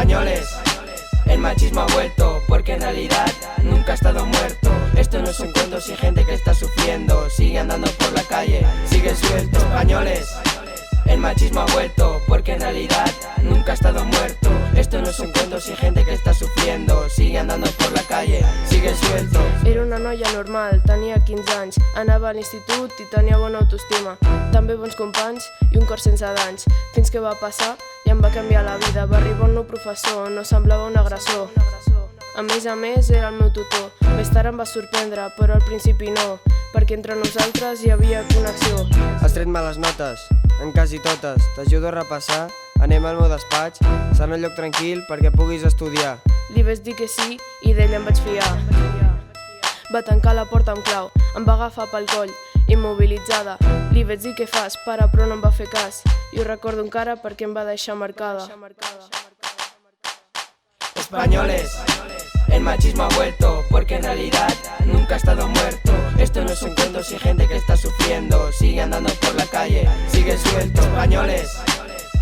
Españoles, el machismo ha vuelto, porque en realidad nunca ha estado muerto. Esto no es un cuento, si hay gente que está sufriendo, sigue andando por la calle, sigue suelto. Españoles, el machismo ha vuelto, porque en realidad nunca ha estado muerto. Esto no es un cuento, si hay gente que està sufriendo, sigue andando por la calle, sigue suelto. Era una noia normal, tenia 15 anys, anava a l'institut i tenia bona autoestima, també bons companys i un cor sense danys, fins que va passar i em va canviar la vida. Va arribar un nou professor, no semblava un agressor, a més era el meu tutor. Més tard em va sorprendre, però al principi no, perquè entre nosaltres hi havia connexió. Has tret males notes, en quasi totes, t'ajudo a repassar, anem al meu despatx, serà un lloc tranquil perquè puguis estudiar. Li vaig dir que sí i d'ell em vaig fiar. Va tancar la porta amb clau, em va agafar pel coll, immobilitzada. Li vaig dir què fas, pare, però no em va fer cas, i ho recordo encara perquè em va deixar marcada. Españoles, el machismo ha vuelto, porque en realidad nunca ha estado muerto. Esto no es un cuento, si hay gente que está sufriendo, sigue andando por la calle, sigue suelto. Españoles,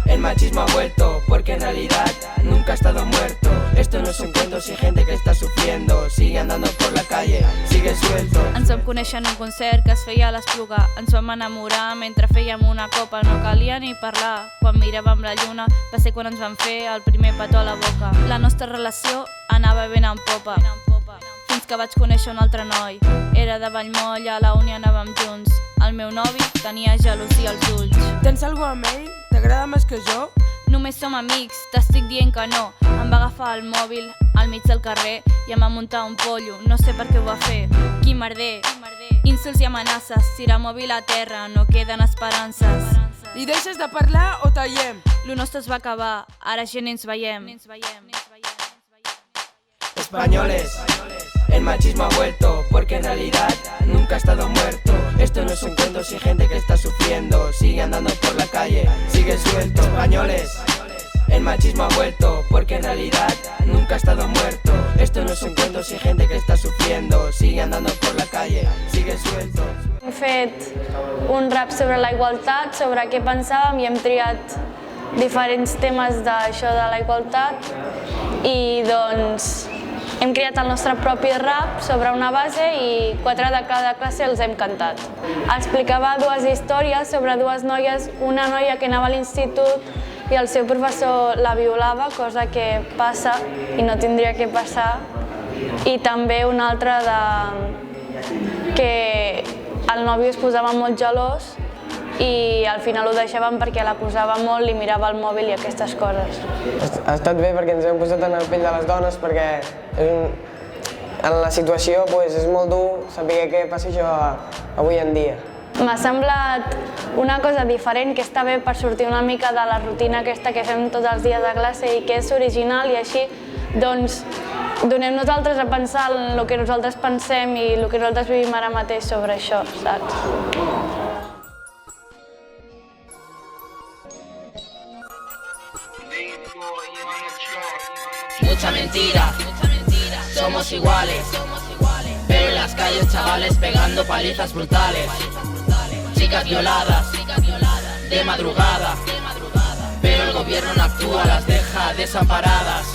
el machismo ha vuelto, porque en realidad nunca ha estado muerto. Esto no es un cuento, si hay gente que está sufriendo, sigue andando por la calle, sigue suelto. Ens vam conèixer en un concert que es feia a l'Espluga. Ens vam enamorar mentre fèiem una copa, no calia ni parlar. Quan miràvem la lluna va ser quan ens vam fer el primer petó a la boca. La nostra relació anava ben en popa, fins que vaig conèixer un altre noi. Era de Vallmoll, a la uni anàvem junts. El meu novi tenia gelosia als ulls. Tens algú amb ell? T'agrada més que jo? Només som amics, t'estic dient que no. Em va agafar el mòbil al mig del carrer i em va muntar un pollo, no sé per què ho va fer. Quin merder, insults i amenaces, tirar mòbil a terra, no queden esperances. Li deixes de parlar o tallem? Lo nostre es va acabar, ara ja ni ens veiem. Españoles, el machismo ha vuelto, porque en realidad nunca ha estado muerto. Esto no es un cuento, si hay gente que está sufriendo, sigue andando por la calle, sigue suelto. Españoles, el machismo ha vuelto, porque en realidad nunca ha estado muerto. Esto no es un cuento, si hay gente que está sufriendo, sigue andando por la calle, sigue suelto. Hem fet un rap sobre la igualtat, sobre què pensàvem, i hem triat diferents temes d'això de la igualtat i doncs hem creat el nostre propi rap sobre una base i 4 de cada classe els hem cantat. Explicava dues històries sobre dues noies, una noia que anava a l'institut i el seu professor la violava, cosa que passa i no tindria que passar, i també una altra que el nòvio es posava molt gelós i al final ho deixàvem perquè l'acusava molt, li mirava el mòbil i aquestes coses. Ha estat bé perquè ens hem posat en el pell de les dones, perquè en la situació és molt dur saber què passa això avui en dia. M'ha semblat una cosa diferent, que està bé per sortir una mica de la rutina aquesta que fem tots els dies de classe i que és original, i així doncs donem nosaltres a pensar en el que nosaltres pensem i el que nosaltres vivim ara mateix sobre això, saps? Mucha mentira, somos iguales, pero en las calles chavales pegando palizas brutales. Chicas violadas, de madrugada, pero el gobierno no actúa, las deja desamparadas.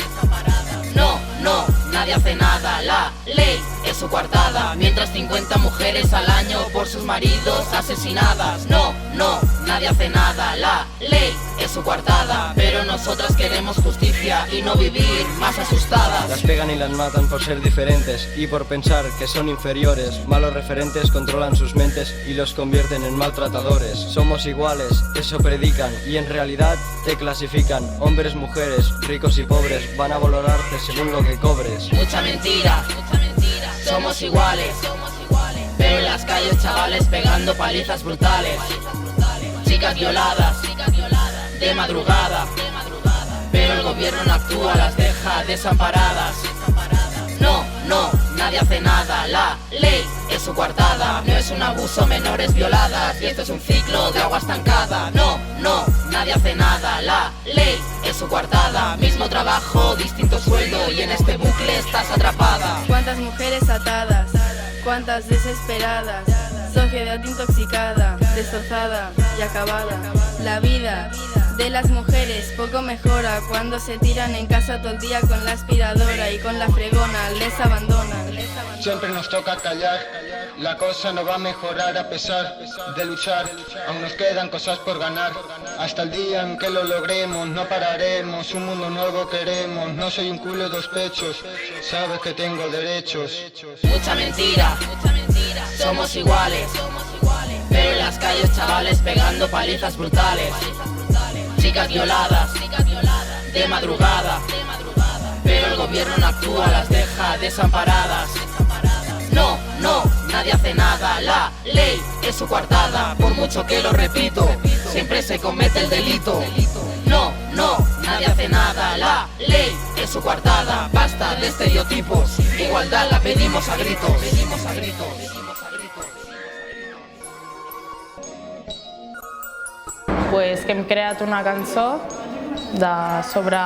No, no, nadie hace nada, la ley es su coartada. Mientras 50 mujeres al año por sus maridos asesinadas. No, no, nadie hace nada, la ley es su coartada. Pero nosotras queremos justicia y no vivir más asustadas. Las pegan y las matan por ser diferentes y por pensar que son inferiores. Malos referentes controlan sus mentes y los convierten en maltratadores. Somos iguales, eso predican, y en realidad te clasifican. Hombres, mujeres, ricos y pobres, van a valorarte según lo que cobres. Mucha mentira, somos iguales, pero en las calles chavales pegando palizas brutales. Chicas violadas, de madrugada, pero el gobierno no actúa, las deja desamparadas. No, no, nadie hace nada, la ley es su coartada. No es un abuso, menores violadas, y esto es un ciclo de agua estancada. No, no, nadie hace nada, la ley es su coartada. Mismo trabajo, distinto sueldo, y en este bucle estás atrapada. Cuántas mujeres atadas, cuántas desesperadas, sociedad intoxicada, destrozada y acabada. La vida de las mujeres poco mejora cuando se tiran en casa todo el día con la aspiradora y con la fregona les abandonan. Siempre nos toca callar, la cosa no va a mejorar a pesar de luchar, aún nos quedan cosas por ganar. Hasta el día en que lo logremos, no pararemos, un mundo nuevo queremos. No soy un culo de dos pechos, sabes que tengo derechos. Mucha mentira, somos iguales, pero en las calles chavales pegando palizas brutales. Chicas violadas, de madrugada, pero el gobierno no actúa, las deja desamparadas. No, nadie hace nada, la ley es su coartada. Por mucho que lo repito, siempre se comete el delito. No, nadie hace nada, la ley es su coartada. Basta de estereotipos, igualdad la pedimos a gritos. Pues que hem creat una cançó sobre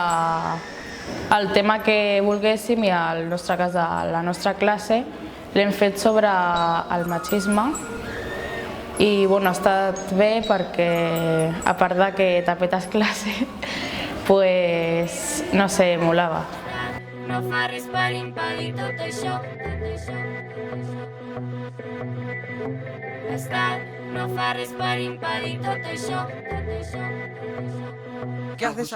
el tema que volguéssim i al nostre cas, a la nostra classe, l'hem fet sobre el machisme i bueno, ha estat bé perquè, a part de que tapetes classe, pues, no sé, molava. No fa res per impedir tot això. L'Estat no fa res per impedir tot això. ¿Qué haces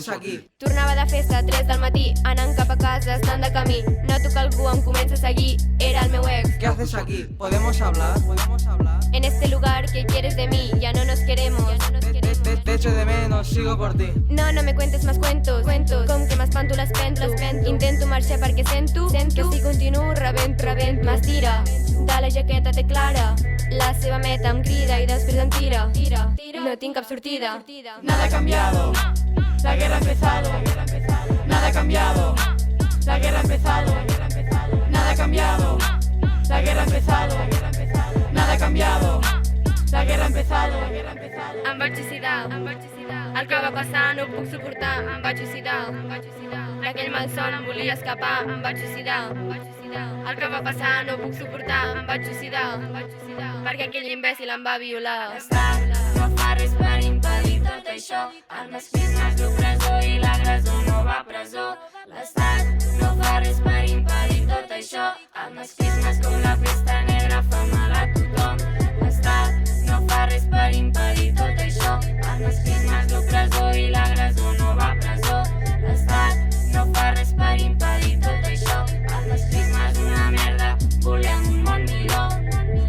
aquí? Tornava de festa a 3 del matí, anant cap a casa, estant de camí. Noto que algú em comença a seguir, era el meu ex. ¿Qué haces aquí? ¿Podemos hablar? En este lugar, ¿qué quieres de mí? Ya no nos queremos. Te echo de menos, sigo por ti. No me cuentes más cuentos. Com que m'espanto l'espento. Intento marxar perquè sento que si continuo rebent. M'estira, de la jaqueta té clara. La seva meta em crida i després em tira. No tinc cap sortida. Nada ha cambiado, la guerra ha empezado. Nada ha cambiado, la guerra ha empezado. Nada ha cambiado, la guerra ha empezado. Nada ha cambiado, la guerra ha empezado. Em vaig suïcidar. El que va passar no ho puc suportar. Em vaig suïcidar. D'aquell malson em volia escapar. Em vaig suïcidar. El que va passar no ho puc suportar. Em vaig suïcidar. Perquè aquell imbècil em va violar. L'Estat no fa res per impedir tot això. El masclisme és l'opressor i l'agressor no va a presó. L'Estat no fa res per impedir tot això. El masclisme és com la pesta negra, fa mal a tothom. L'Estat no fa res per impedir tot això. El masclisme és l'opressor i l'agressor no va a presó. L'Estat no fa res per impedir tot això. El masclisme és una merda, volem un món millor.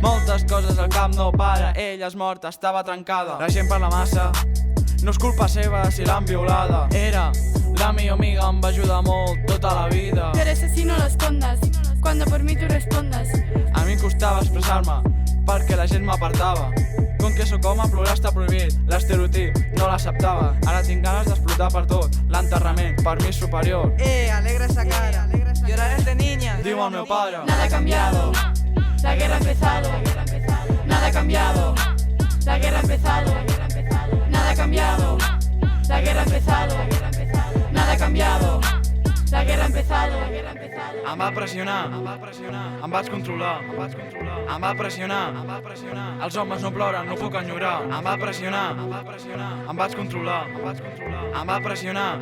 Moltes coses al cap no para, ella és morta, estava trencada. La gent parla massa, no és culpa seva si l'han violada. Era la millor amiga, em va ajudar molt tota la vida. Pero ese sí no lo escondas, cuando por mí tú respondas. A mi em costava expressar-me, perquè la gent m'apartava. Com que sóc home, plorar està prohibit, l'estereotip no l'acceptava. Ara tinc ganes d'explotar per tot, l'enterrament per mi és superior. Alegra esa cara, llorar de niña. Diu el meu pare. Nada ha cambiado, la guerra ha empezado. Nada ha cambiado, la guerra ha empezado. Nada ha cambiado, la guerra ha empezado. Nada ha cambiado, la guerra ha empezado. Em va pressionar, em vaig controlar, em va pressionar, els homes no ploren, no puc enyorar. Em va pressionar, em vaig controlar, em va pressionar,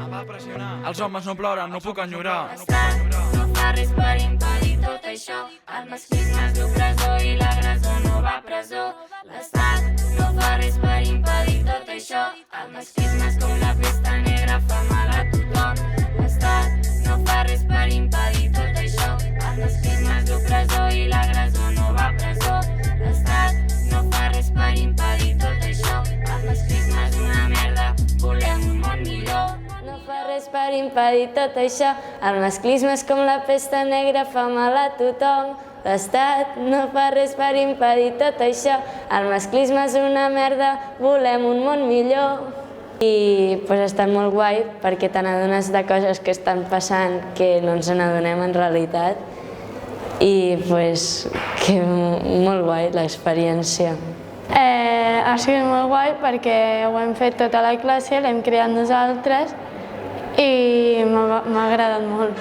els homes no ploren, no puc enyorar. L'Estat no fa res per impedir tot això. El masclisme és l'opressor i l'agressor no va a presó. L'Estat no fa res per impedir tot això. El masclisme és com la pesta negra, fa mal a tothom. L'Estat no fa res per impedir tot això. El masclisme és l'opressor i l'agressor no va a presó. L'Estat no fa res per impedir tot això. El masclisme és una merda, volem un món millor. No fa res per impedir tot això. El masclisme és com la pesta negra, fa mal a tothom. L'Estat no fa res per impedir tot això. El masclisme és una merda, volem un món millor. I ha estat molt guai perquè te n'adones de coses que estan passant que no ens n'adonem en realitat. I que molt guai l'experiència. Ha sigut molt guai perquè ho hem fet tota la classe, l'hem creat nosaltres i m'ha agradat molt.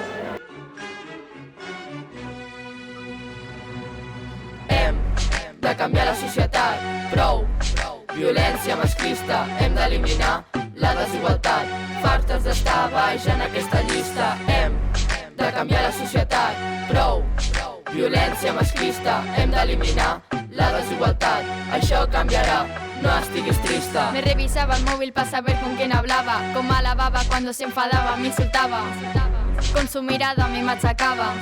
Hem de canviar la societat, prou. Violència masclista hem d'eliminar. la desigualtat. Fartes d'estar baix en aquesta llista. Hem de canviar la societat. Prou violència masclista. Hem d'eliminar la desigualtat. Això canviarà, no estiguis trista. Me revisaba el móvil para saber con quién hablaba, cómo alababa cuando se enfadaba, me insultaba. Con su mirada me machacaba,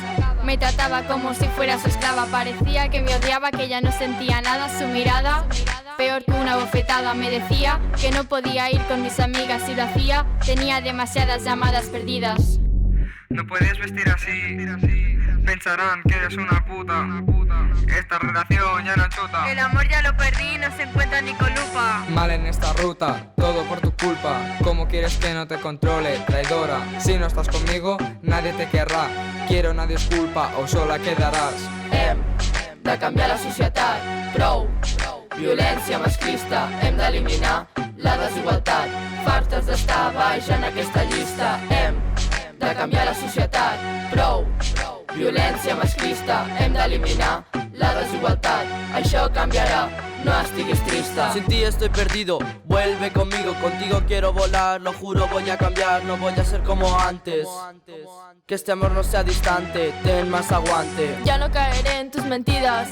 me trataba como si fuera su esclava. Parecía que me odiaba, que ya no sentía nada. Su mirada, peor que una bofetada. Me decía que no podía ir con mis amigas. Si lo hacía, tenía demasiadas llamadas perdidas. No puedes vestir así, pensarán que eres una puta. Esta relación ya no chuta. El amor ya lo perdí, no se encuentra ni con lupa. Mal en esta ruta, todo por tu culpa. ¿Cómo quieres que no te controle, traidora? Si no estás conmigo, nadie te querrá. Quiero una disculpa o sola quedaràs. Hem de canviar la societat. Prou violència masclista. Hem d'eliminar la desigualtat. Fartes d'estar baix en aquesta llista. Hem de canviar la societat. Prou violència masclista. Hem d'eliminar la desigualtat. Això canviarà, no estiguis trista. Sin ti estoy perdido, vuelve conmigo. Contigo quiero volar, lo juro voy a cambiar. No voy a ser como antes. Que este amor no sea distante, ten más aguante. Ya no caeré en tus mentiras.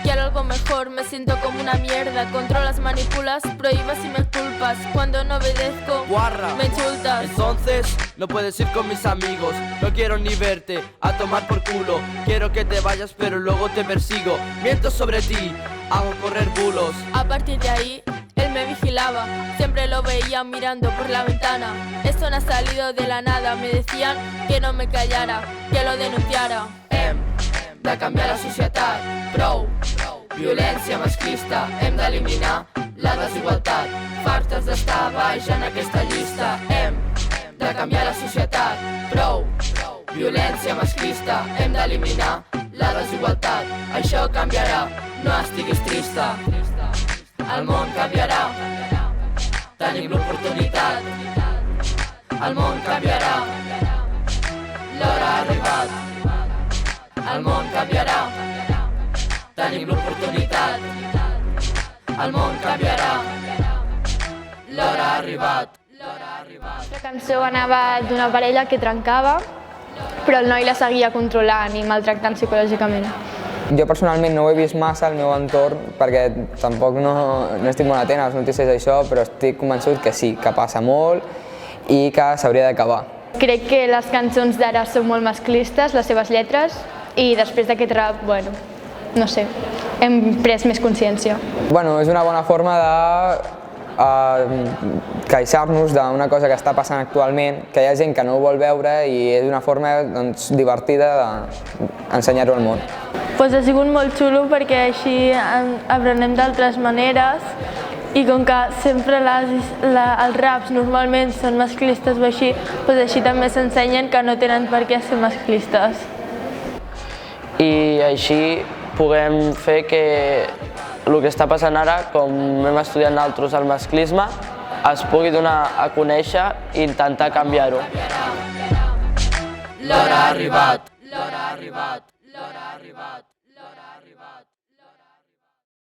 Quiero algo mejor, me siento como una mierda. Controlas, manipulas, prohíbes y me culpas. Cuando no obedezco, Guarra, me insultas. entonces no puedes ir con mis amigos. No quiero ni verte, a tomar por culo. Quiero que te vayas pero luego te persigo. Miento sobre ti, hago correr bulos. A partir de ahí, él me vigilaba. Siempre lo veía mirando por la ventana. Esto no ha salido de la nada. Me decían que no me callara, que lo denunciara. Hem de canviar la societat. Prou violència masclista. Hem d'eliminar la desigualtat. Fartes d'estar baix en aquesta llista. Hem de canviar la societat. Prou violència masclista. Hem d'eliminar la desigualtat. Això canviarà, no estiguis trista. El món canviarà, tenim l'oportunitat. El món canviarà, l'hora ha arribat. El món canviarà, tenim l'oportunitat. El món canviarà, l'hora ha arribat. La cançó anava d'una parella que trencava, però el noi la seguia controlant i maltractant psicològicament. Jo personalment no ho he vist massa al meu entorn perquè tampoc no estic molt atent a les notícies d'això, però estic convençut que sí, que passa molt i que s'hauria d'acabar. Crec que les cançons d'ara són molt masclistes, les seves lletres, i després d'aquest rap, bueno, no sé, hem pres més consciència. Bueno, és una bona forma de queixar-nos d'una cosa que està passant actualment, que hi ha gent que no ho vol veure i és una forma divertida d'ensenyar-ho al món. Ha sigut molt xulo perquè així aprenem d'altres maneres i com que sempre els raps normalment són masclistes o així, així també s'ensenyen que no tenen per què ser masclistes. I així puguem fer que el que està passant ara, com hem estudiat nosaltres el masclisme, es pugui donar a conèixer i intentar canviar-ho. L'hora ha arribat, l'hora ha arribat.